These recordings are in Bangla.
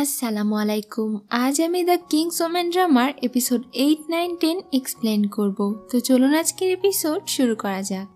আসসালামু আলাইকুম। আজ আমি দ্য কিংস ওমেন ড্রামার এপিসোড 8, 9, 10 এক্সপ্লেন করব। তো চলুন আজকের এপিসোড শুরু করা যাক।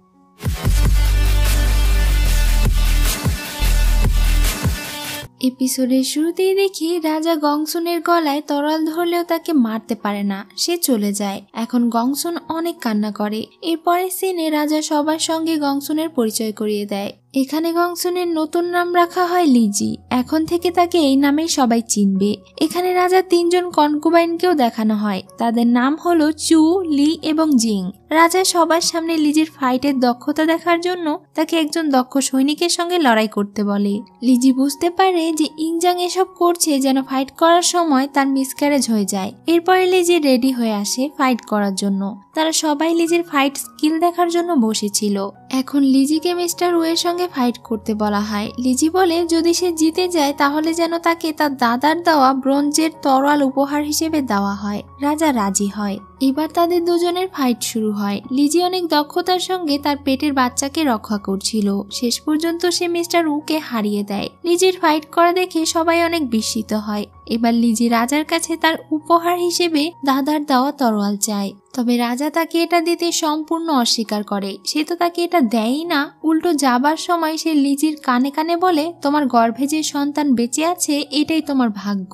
এপিসোডের শুরুতেই দেখি রাজা গংসুনের গলায় তরল ধরলেও তাকে মারতে পারে না, সে চলে যায়। এখন গংসুন অনেক কান্না করে। এরপরে সিনে রাজা সবার সঙ্গে গংসুনের পরিচয় করিয়ে দেয়। এখানে গংসুনের নতুন নাম রাখা হয় লিজি। এখন থেকে তাকে এই নামেই সবাই চিনবে। এখানে রাজা 3 জন কনকুবাইনকেও দেখানো হয়। তাদের নাম হলো চু, লি এবং জিং। রাজা সবার সামনে লিজির ফাইটের দক্ষতা দেখার জন্য তাকে একজন দক্ষ সৈনিকের সঙ্গে লড়াই করতে বলে। লিজি বুঝতে পারে যে ইংজাং এসব করছে যেন ফাইট করার সময় তার মিসক্যারেজ হয়ে যায়। এরপরে লিজি রেডি হয়ে আসে ফাইট করার জন্য। তারা সবাই লিজির ফাইট স্কিল দেখার জন্য বসেছিল। এখন লিজিকে মিস্টার ওয়ের সঙ্গে ফাইট করতে বলা হয়। লিজি বলে যদি সে জিতে যায় তাহলে যেন তাকে তার দাদার দেওয়া ব্রোঞ্জের তরোয়াল উপহার হিসেবে দেওয়া হয়। রাজা রাজি হয়। এবার তাদের দুজনের ফাইট শুরু হয়। লিজি অনেক দক্ষতার সঙ্গে তার পেটের বাচ্চাকে রক্ষা করছিল। শেষ পর্যন্ত সে মিস্টার উকে হারিয়ে দেয়। লিজির ফাইট করা দেখে সবাই অনেক বিস্মিত হয়। এবার লিজি রাজার কাছে তার উপহার হিসেবে দাদার দেওয়া তরোয়াল চায়। তবে রাজা তাকে এটা দিতে সম্পূর্ণ অস্বীকার করে। সে তো তাকে এটা দেয়ই না, উল্টো যাবার সময় সে লিজির কানে কানে বলে তোমার গর্ভে যে সন্তান বেঁচে আছে এটাই তোমার ভাগ্য।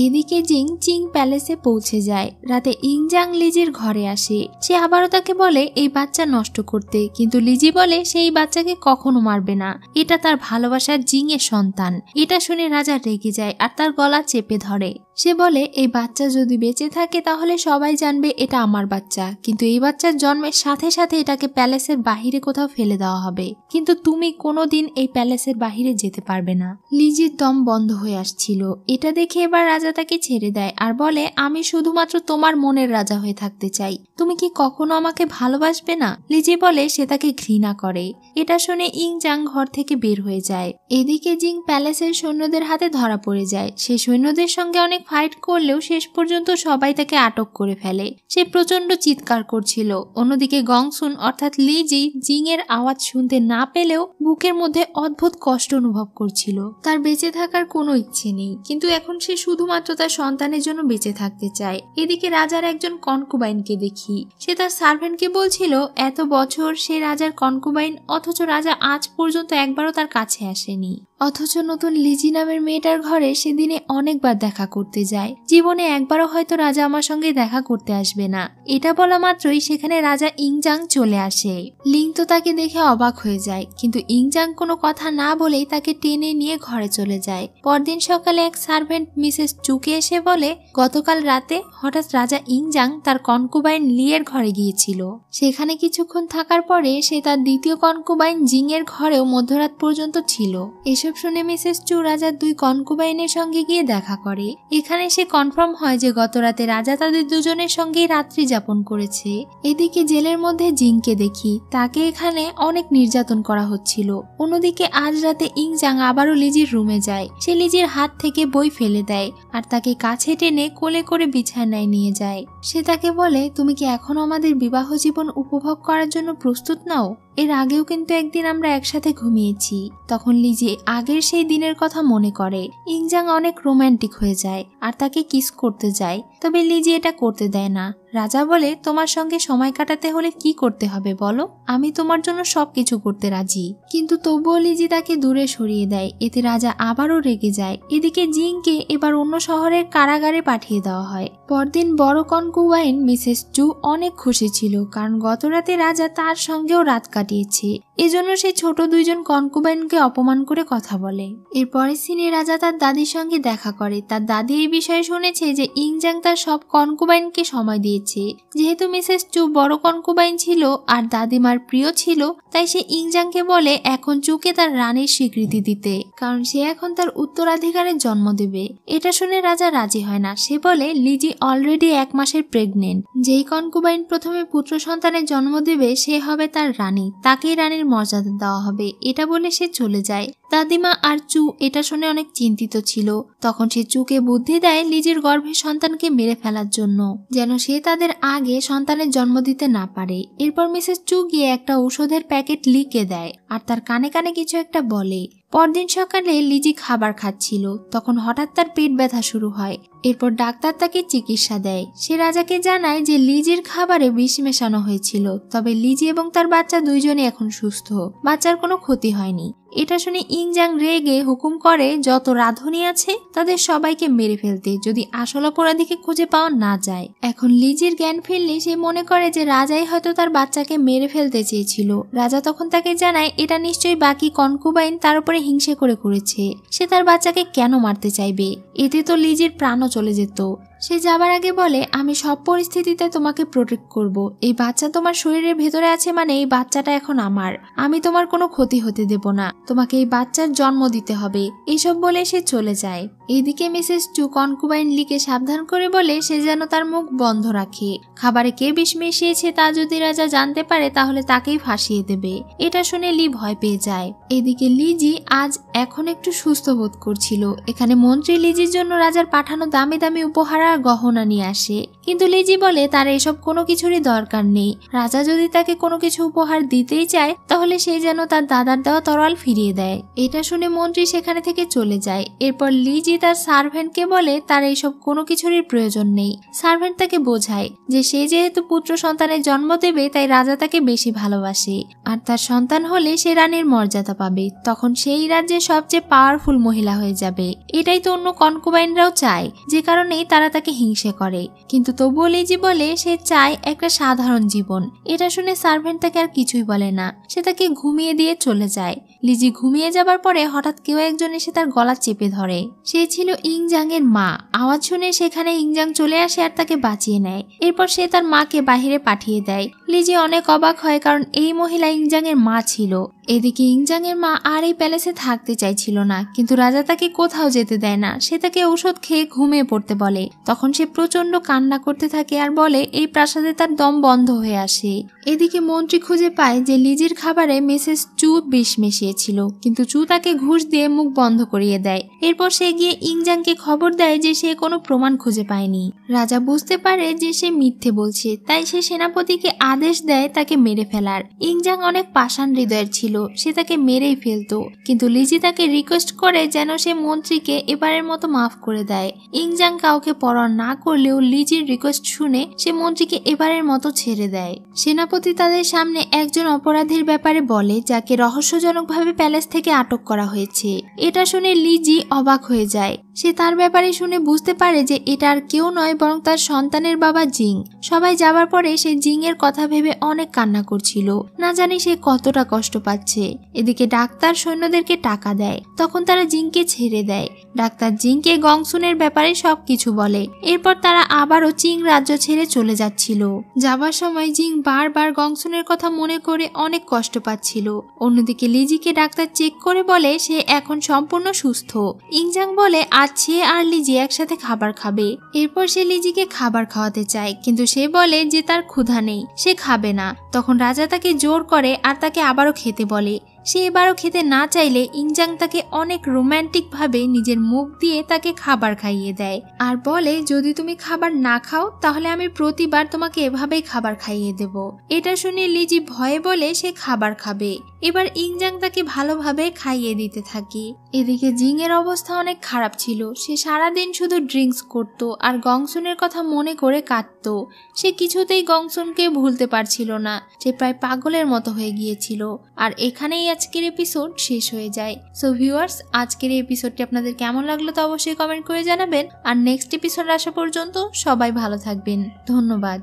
এদিকে জিং চিং প্যালেসে পৌঁছে যায়। রাতে ইংজাং লিজির ঘরে আসে। সে আবারও তাকে বলে এই বাচ্চা নষ্ট করতে, কিন্তু লিজি বলে সেই বাচ্চাকে কখনো মারবে না, এটা তার ভালোবাসার জিং এর সন্তান। এটা শুনে রাজা রেগে যায় আর তার গলা চেপে ধরে। সে বলে এই বাচ্চা যদি বেঁচে থাকে তাহলে সবাই জানবে এটা আমার বাচ্চা, কিন্তু এই বাচ্চার জন্মের সাথে সাথে এটাকে প্যালেসের বাহিরে কোথাও ফেলে দেওয়া হবে, কিন্তু তুমি কোনোদিন এই প্যালেসের বাহিরে যেতে পারবে না। লিজির দম বন্ধ হয়ে আসছিল। এটা দেখে এবার রাজা তাকে ছেড়ে দেয় আর বলে আমি শুধুমাত্র তোমার মনের রাজা হয়ে থাকতে চাই, তুমি কি কখনো আমাকে ভালোবাসবে না? লিজি বলে সে তাকে ঘৃণা করে। এটা শুনে ইংজাং ঘর থেকে বের হয়ে যায়। এদিকে জিং প্যালেসের সৈন্যদের হাতে ধরা পড়ে যায়। সে সৈন্যদের সঙ্গে অনেক ফাইট করলেও শেষ পর্যন্ত সবাই তাকে আটক করে ফেলে। সে প্রচন্ড চিৎকার করছিল। অন্যদিকে গংসুন অর্থাৎ লিজি জিং এর আওয়াজ শুনতে না পেলেও বুকের মধ্যে অদ্ভুত কষ্ট অনুভব করছিল। তার বেঁচে থাকার কোনো ইচ্ছে নেই, কিন্তু এখন সে শুধুমাত্র তার সন্তানের জন্য বেঁচে থাকতে চায়। এদিকে রাজার একজন কনকুবাইনকে দেখি। সে তার সার্ভেন্টকে বলছিল এত বছর সে রাজার কনকুবাইন, অথচ রাজা আজ পর্যন্ত একবারও তার কাছে আসেনি। অথচ নতুন লিজি নামের মেয়েটার ঘরে সেদিনে অনেকবার দেখা করতে যায়। জীবনে একবারও হয়তো রাজা আমার সঙ্গে দেখা করতে আসবে না। এটা বলা মাত্রই সেখানে রাজা ইংজাং চলে আসে। লিং তো তাকে দেখে অবাক হয়ে যায়, কিন্তু ইংজাং কোনো কথা না বলেই তাকে টেনে নিয়ে ঘরে চলে যায়। পরদিন সকালে এক সার্ভেন্ট মিসেস চুকে এসে বলে গতকাল রাতে হঠাৎ রাজা ইংজাং তার কনকুবাইন লি এর ঘরে গিয়েছিল। সেখানে কিছুক্ষণ থাকার পরে সে তার দ্বিতীয় কনকুবাইন জিং এর ঘরেও মধ্যরাত পর্যন্ত ছিল। এসব শুনে মিসেস চু রাজার 2 কনকুবাইনের সঙ্গে গিয়ে দেখা করে। এখানে সে কনফার্ম হয় যে গত রাতে রাজা তাদের দুজনের সঙ্গেই রাত্রি যাপন করেছে। এদিকে জেলের মধ্যে জিংকে দেখি। তাকে এখানে অনেক নির্যাতন করা হচ্ছিল। অন্যদিকে আজ রাতে ইংজাং আবারও লিজির রুমে যায়। সে লিজির হাত থেকে বই ফেলে দেয় আর তাকে কাছে টেনে কোলে করে বিছানায় নিয়ে যায়। সে তাকে বলে তুমি কি এখনো আমাদের বিবাহ জীবন উপভোগ করার জন্য প্রস্তুত নাও? এর আগেও কিন্তু একদিন আমরা একসাথে ঘুমিয়েছি। তখন লিজি আগের সেই দিনের কথা মনে করে। ইংজাং অনেক রোমান্টিক হয়ে যায় আর তাকে কিস করতে যায়, তবে লিজি এটা করতে দেয় না। রাজা বলে তোমার সঙ্গে সময় কাটাতে হলে কি করতে হবে বলো, আমি তোমার জন্য সবকিছু করতে রাজি। কিন্তু তবুও লিজি তাকে দূরে সরিয়ে দেয়। এতে রাজা আবারও রেগে যায়। এদিকে জিংকে এবার অন্য শহরের কারাগারে পাঠিয়ে দেওয়া হয়। পরদিন বড় কনকুবাইন মিসেস চু অনেক খুশি ছিল, কারণ গতরাতে রাজা তার সঙ্গেও রাত কাটিয়েছে। এজন্য সে ছোট 2 জন কনকুবাইনকে অপমান করে কথা বলে। এরপরে সিনে রাজা তার দাদির সঙ্গে দেখা করে। তার দাদি এই বিষয়ে শুনেছে যে ইংজাং তার সব কনকুবাইনকে সময় দিয়েছে। যেহেতু মিসেস চু বড় কনকুবাইন ছিল আর দাদিমার প্রিয় ছিল, তাই সে ইংজাংকে বলে এখন চুকে তার রানীর স্বীকৃতি দিতে, কারণ সে এখন তার উত্তরাধিকারের জন্ম দেবে। এটা শুনে রাজা রাজি হয় না। সে বলে লিজি অলরেডি 1 মাসের প্রেগনেন্ট। যেই কনকুবাইন প্রথমে পুত্র সন্তানের জন্ম দেবে সে হবে তার রানী, তাকেই রানীর মর্যাদা দেওয়া হবে। এটা বলে সে চলে যায়। দাদিমা আর চু এটা শুনে অনেক চিন্তিত ছিল। তখন সে চুকে বুদ্ধি দেয় লিজির গর্ভে সন্তানকে মেরে ফেলার জন্য, যেন সে তাদের আগে সন্তানের জন্ম দিতে না পারে। এরপর মিসেস চু গিয়ে একটা ঔষধের প্যাকেট লিখে দেয় আর তার কানে কানে কিছু একটা বলে। পরদিন সকালে লিজি খাবার খাচ্ছিল, তখন হঠাৎ তার পেট ব্যথা শুরু হয়। এরপর ডাক্তার তাকে চিকিৎসা দেয়। সে রাজাকে জানায় যে লিজির খাবারে বিষ মেশানো হয়েছিল, তবে লিজি এবং তার বাচ্চা দুইজনই এখন সুস্থ, বাচ্চার কোনো ক্ষতি হয়নি। এটা শুনে ইংজাং রেগে হুকুম করে যত রাঁধুনি আছে তাদের সবাইকে মেরে ফেলতে, যদি আসল অপরাধীকে খুঁজে পাওয়া না যায়। এখন লিজির জ্ঞান ফিরলে সে মনে করে যে রাজাই হয়তো তার বাচ্চাকে মেরে ফেলতে চেয়েছিল। রাজা তখন তাকে জানায় এটা নিশ্চয়ই বাকি কনকুবাইন তার উপরে হিংসে করেছে, সে তার বাচ্চাকে কেন মারতে চাইবে, এতে তো লিজির প্রাণও চলে যেত। সে যাবার আগে বলে আমি সব পরিস্থিতিতে তোমাকে প্রোটেক্ট করব, এই বাচ্চা তোমার শরীরের ভেতরে আছে মানে এই বাচ্চাটা এখন আমার, আমি তোমার কোনো ক্ষতি হতে দেব না, তোমাকে এই বাচ্চার জন্ম দিতে হবে। এইসব বলে সে চলে যায়। এইদিকে মিসেস চু কনকুবাইন লিকে সাবধান করে বলে সে যেন তার মুখ বন্ধ রাখে, খাবারে কে বিষ মিশিয়েছে তা যদি রাজা জানতে পারে তাহলে তাকেই ফাঁসিয়ে দেবে। এটা শুনে লি ভয় পেয়ে যায়। এদিকে লিজি আজ এখন একটু সুস্থ বোধ করছিল। এখানে মন্ত্রী লিজির জন্য রাজার পাঠানো দামি দামি উপহার আর গহনা নিয়ে আসে, কিন্তু লিজি বলে তার এসব কোনো কিছুরই দরকার নেই। রাজা যদি তাকে কোনো কিছু উপহার দিতেই চায় তাহলে সে যেন তার দাদার দেওয়া তরোয়াল ফিরিয়ে দেয়। এটা শুনে মন্ত্রী সেখানে থেকে চলে যায়। এরপর লিজি তার সার্ভেন্টকে বলে তার এইসব কোনো কিছুরই প্রয়োজন নেই। সার্ভেন্ট তাকে বোঝায় যে সে যেহেতু পুত্র সন্তানের জন্ম দেবে তাই রাজা তাকে বেশি ভালোবাসে, আর তার সন্তান হলে সে রানীর মর্যাদা পাবে, তখন সেই রাজ্যের সবচেয়ে পাওয়ারফুল মহিলা হয়ে যাবে। এটাই তো অন্য কনকুবাইনরাও চায়, যে কারণেই তারা তাকে হিংসে করে। কিন্তু তবুও লিজি বলে সে চায় একটা সাধারণ জীবন। এটা শুনে সার্ভেন্ট তাকে আর কিছুই বলে না, সে তাকে ঘুমিয়ে দিয়ে চলে যায়। লিজি ঘুমিয়ে যাবার পরে হঠাৎ কেউ একজন এসে তার গলা চেপে ধরে। সে ছিল ইংজাং এর মা। আওয়াজ শুনে সেখানে ইংজাং চলে আসে আর তাকে বাঁচিয়ে নেয়। এরপর সে তার মাকে বাহিরে পাঠিয়ে দেয়। লিজি অনেক অবাক হয়, কারণ এই মহিলা ইংজাং এর মা ছিল। এদিকে ইংজাং এর মা আর এই প্যালেসে থাকতে চাইছিল না, কিন্তু রাজা তাকে কোথাও যেতে দেয় না। সে তাকে ঔষধ খেয়ে ঘুমিয়ে পড়তে বলে। তখন সে প্রচন্ড কান্না করতে থাকে আর বলে এই প্রাসাদে তার দম বন্ধ হয়ে আসে। এদিকে মন্ত্রী খুঁজে পায় যে লিজির খাবারে মিসেস চু বিষ মিশিয়েছিল, কিন্তু চু তাকে ঘুষ দিয়ে মুখ বন্ধ করিয়ে দেয়। এরপর সে গিয়ে ইংজাংকে খবর দেয় যে সে কোনো প্রমাণ খুঁজে পায়নি। রাজা বুঝতে পারে যে সে মিথ্যে বলছে, তাই সে সেনাপতিকে আদেশ দেয় তাকে মেরে ফেলার। ইংজাং অনেক পাষাণ হৃদয়ের ছিল, সে তাকে মেরেই ফেলতো, কিন্তু লিজি তাকে রিকোয়েস্ট করে যেন সে মন্ত্রীকে এবারের মতো মাফ করে দেয়। ইংজাং কাউকে পরোয়া না করলেও লিজির রিকোয়েস্ট শুনে সে মন্ত্রীকে এবারের মতো ছেড়ে দেয়। সেনাপতি তাদের সামনে একজন অপরাধীর ব্যাপারে বলে যাকে রহস্যজনকভাবে প্যালেস থেকে আটক করা হয়েছে। এটা শুনে লিজি অবাক হয়ে যায়। সে তার ব্যাপারে শুনে বুঝতে পারে যে এটা আর কেউ নয় বরং তার সন্তানের বাবা জিং। সবাই যাবার পরে সে জিং এর কথা ভেবে অনেক কান্না করছিল, না জানি সে কতটা কষ্ট পাচ্ছে। এদিকে ডাক্তার সৈন্যদেরকে টাকা দেয়, তখন তারা জিংকে ছেড়ে দেয়। ডাক্তার জিংকে গংসুনের ব্যাপারে সবকিছু বলে। এরপর তারা আবারও চিং রাজ্য ছেড়ে চলে যাচ্ছিল। যাবার সময় জিং বারবার গংসুনের কথা মনে করে অনেক কষ্ট পাচ্ছিল। অন্যদিকে লিজিকে ডাক্তার চেক করে বলে সে এখন সম্পূর্ণ সুস্থ। ইংজাং বলে আজ সে আর লিজি একসাথে খাবার খাবে। এরপর সে লিজিকে খাবার খাওয়াতে চায়, কিন্তু সে বলে যে তার ক্ষুধা নেই, সে খাবে না। তখন রাজা তাকে জোর করে আর তাকে আবারও খেতে বলে। সে এবারও খেতে না চাইলে ইংজাং তাকে অনেক রোম্যান্টিক ভাবে নিজের মুখ দিয়ে তাকে খাবার খাইয়ে দেয় আর বলে যদি তুমি খাবার না খাও তাহলে আমি প্রতিবার তোমাকে এভাবেই খাবার খাইয়ে দেব। এটা শুনে লিজি ভয়ে বলে সে খাবার খাবে। এবার ইংজাং তাকে ভালোভাবে খাইয়ে দিতে থাকে। এদিকে জিং এর অবস্থা অনেক খারাপ ছিল। সে সারাদিন শুধু ড্রিঙ্কস করত আর গংসুনের কথা মনে করে কাঁদত। সে কিছুতেই গংসুনকে ভুলতে পারছিল না। সে প্রায় পাগলের মতো হয়ে গিয়েছিল। আর এখানেই আজকের এপিসোড শেষ হয়ে যায়। সো ভিউয়ার্স, আজকের এই এপিসোডটি আপনাদের কেমন লাগলো তা অবশ্যই কমেন্ট করে জানাবেন। আর নেক্সট এপিসোড আসা পর্যন্ত সবাই ভালো থাকবেন। ধন্যবাদ।